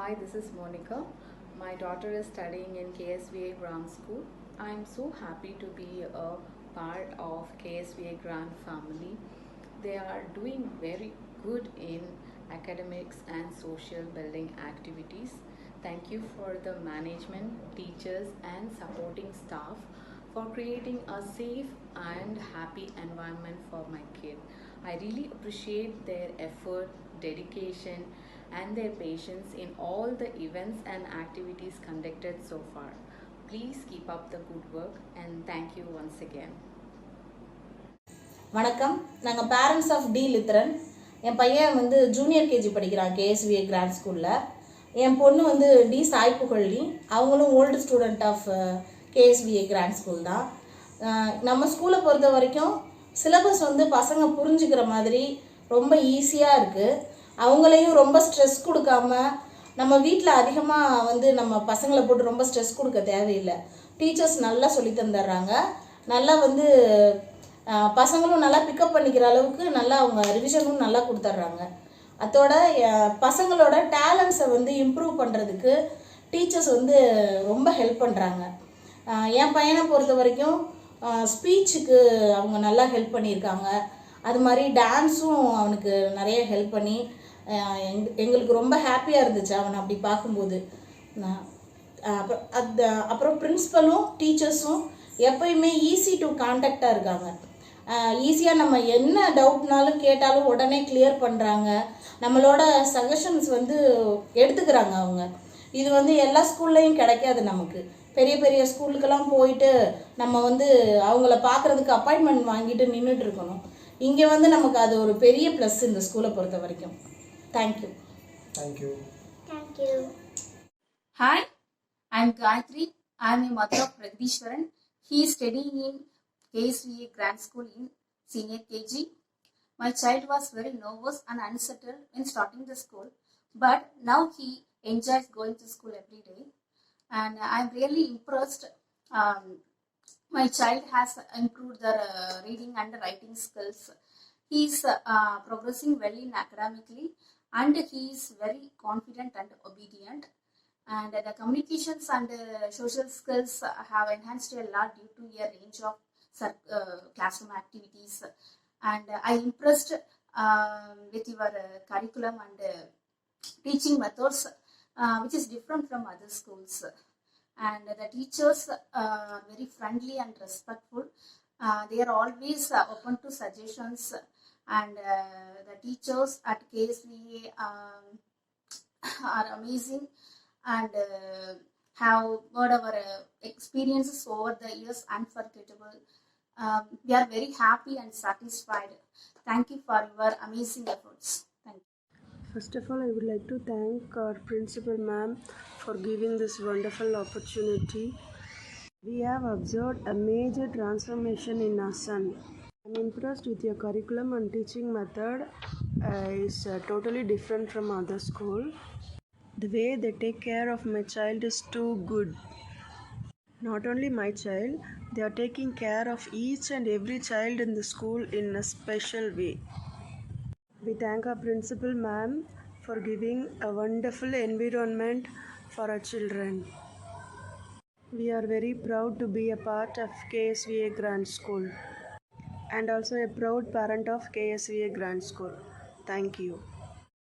Hi, this is Monica. My daughter is studying in KSVA Grand School. I am so happy to be a part of KSVA Grand family. They are doing very good in academics and social building activities. Thank you for the management, teachers, and supporting staff for creating a safe and happy environment for my kid. I really appreciate their effort, dedication, and their patience in all the events and activities conducted so far. Please keep up the good work and thank you once again. வணக்கம். நாங்கள் parents of D லித்ரன். என் பையன் வந்து junior KG படிக்கிறான் கேஎஸ்விஏ grand ஸ்கூலில். என் பொண்ணு வந்து டி சாய்ப்புகொள்ளி, அவங்களும் old student of KSVA grand school தான். நம்ம ஸ்கூலை பொறுத்த வரைக்கும் சிலபஸ் வந்து பசங்க புரிஞ்சுக்கிற மாதிரி ரொம்ப ஈஸியாக இருக்குது. அவங்களையும் ரொம்ப ஸ்ட்ரெஸ் கொடுக்காம, நம்ம வீட்டில் அதிகமாக வந்து நம்ம பசங்களை போட்டு ரொம்ப ஸ்ட்ரெஸ் கொடுக்க தேவையில்லை. டீச்சர்ஸ் நல்லா சொல்லி தந்துடுறாங்க. நல்லா வந்து பசங்களும் நல்லா பிக்கப் பண்ணிக்கிற அளவுக்கு நல்லா அவங்க ரிவிஷனும் நல்லா கொடுத்துட்றாங்க. அதோட பசங்களோட டேலண்ட்ஸை வந்து இம்ப்ரூவ் பண்ணுறதுக்கு டீச்சர்ஸ் வந்து ரொம்ப ஹெல்ப் பண்ணுறாங்க. என் பையனை பொறுத்த வரைக்கும் ஸ்பீச்சுக்கு அவங்க நல்லா ஹெல்ப் பண்ணியிருக்காங்க. அது மாதிரி டான்ஸும் அவனுக்கு நிறைய ஹெல்ப் பண்ணி எங்களுக்கு ரொம்ப ஹாப்பியாக இருந்துச்சு அவனை அப்படி பார்க்கும்போது. அப்புறம் பிரின்ஸிபலும் டீச்சர்ஸும் எப்பயுமே ஈஸி டு கான்டாக்டாக இருக்காங்க. ஈஸியாக நம்ம என்ன டவுட்னாலும் கேட்டாலும் உடனே கிளியர் பண்ணுறாங்க. நம்மளோட சஜஷன்ஸ் வந்து எடுத்துக்கிறாங்க அவங்க. இது வந்து எல்லா ஸ்கூல்லையும் கிடைக்காது. நமக்கு பெரிய பெரிய ஸ்கூலுக்கெல்லாம் போயிட்டு நம்ம வந்து அவங்கள பார்க்குறதுக்கு அப்பாயின்மெண்ட் வாங்கிட்டு நின்றுட்டு இருக்கணும். இங்கே வந்து நமக்கு அது ஒரு பெரிய ப்ளஸ் இந்த ஸ்கூலை பொறுத்த வரைக்கும். Thank you. Thank you. Thank you. Hi, I'm Gayatri. I'm a mother of Pragdishwaran. He is studying in KSVA Grand School in Senior KG. My child was very nervous and unsettled when starting the school, but now he enjoys going to school every day. And I'm really impressed. My child has improved their reading and writing skills. He is progressing well in academically, and he is very confident and obedient. And the communications and social skills have enhanced a lot due to a range of classroom activities. And I impressed with your curriculum and teaching methods, which is different from other schools. And the teachers are very friendly and respectful. They are always open to suggestions. And the teachers at KSVA are amazing and have heard our experiences over the years unforgettable. We are very happy and satisfied. Thank you for your amazing efforts. Thank you. First of all, I would like to thank our principal ma'am for giving this wonderful opportunity. We have observed a major transformation in our son. I'm impressed with your curriculum and teaching method. Is totally different from other school. The way they take care of my child is too good. Not only my child, they are taking care of each and every child in the school in a special way. We thank our principal ma'am for giving a wonderful environment for our children. We are very proud to be a part of KSVA Grand School and also a proud parent of KSVA Grand School. Thank you.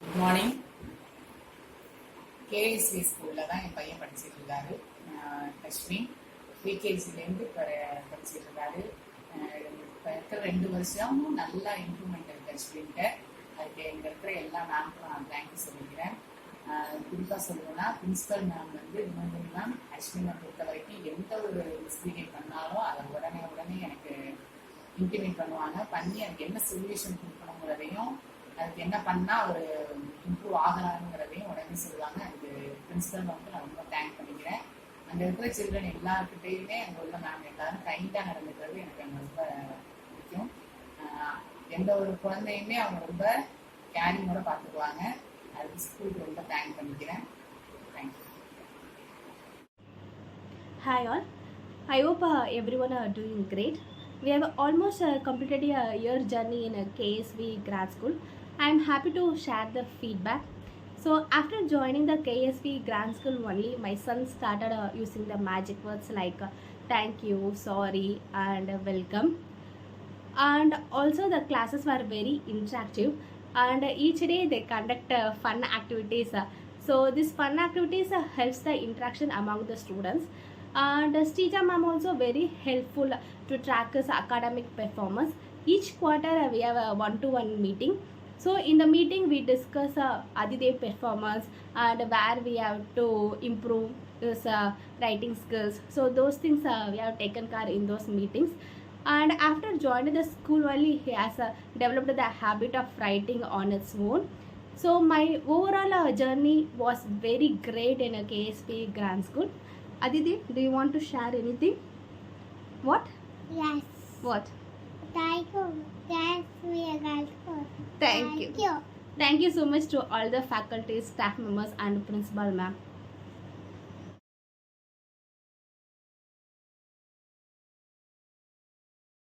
Good morning. KSV ஸ்கூலில் தான் என் பையன் படிச்சுட்டு இருக்காரு. லக்ஷ்மி ப்ரீகேஜிலேருந்து படிச்சுட்டு இருக்காரு. இப்போ இருக்கிற 2 வருஷமும் நல்லா இம்ப்ரூவ்மெண்ட் இருக்குது லக்ஷ்மிகிட்ட. அதுக்கு எங்கே இருக்கிற எல்லா மேம்க்கும் நான் தேங்க்யூ சொல்லிக்கிறேன். குறிப்பாக சொல்லணும்னா பிரின்சிபல் மேம் வந்து இன்னொன்று மேம் அஸ்வினை பொறுத்த வரைக்கும் எந்த ஒரு மிஸ்பீஹேவ் பண்ணாலும் அதை உடனே எனக்கு இன்டிமேட் பண்ணுவாங்க. பண்ணி அதுக்கு என்ன சொல்யூஷன் கொடுக்கணுங்கிறதையும் அதுக்கு என்ன பண்ணால் ஒரு இம்ப்ரூவ் ஆகலாங்கிறதையும் உடனே சொல்லுவாங்க. அதுக்கு பிரின்சிபல் மேம்க்கு நான் ரொம்ப தேங்க் பண்ணிக்கிறேன். அங்கே இருக்கிற சில்ட்ரன் எல்லாருக்கிட்டையுமே அங்கே உள்ள மேம் எல்லாரும் கைண்டாக நடந்துக்கிறது எனக்கு அங்கே ரொம்ப பிடிக்கும். எந்த ஒரு குழந்தையுமே அவங்க ரொம்ப கேரிங்கோட பார்த்துக்குவாங்க. அதுக்கு ஸ்கூலுக்கு ரொம்ப தேங்க் பண்ணிக்கிறேன். Thank you. Hi all. I hope everyone are doing great. We have almost completed a year journey in a KSV grad school. I am happy to share the feedback. So after joining the KSV Grand School only, my son started using the magic words like thank you, sorry, and welcome. And also the classes were very interactive, and each day they conduct fun activities. So this fun activities helps the interaction among the students, and Srija ma'am also very helpful to track his academic performance. Each quarter we have a one-to-one meeting. So in the meeting we discuss Adidev performance and where we have to improve his writing skills. So those things we have taken care in those meetings. And after joining the school only, he has developed the habit of writing on its own. So my overall journey was very great in a KSP Grand School. Aditi, do you want to share anything? What? Yes. What? Thank you. Yes, we are going to. Thank you. Thank you so much to all the faculty, staff members and principal ma'am.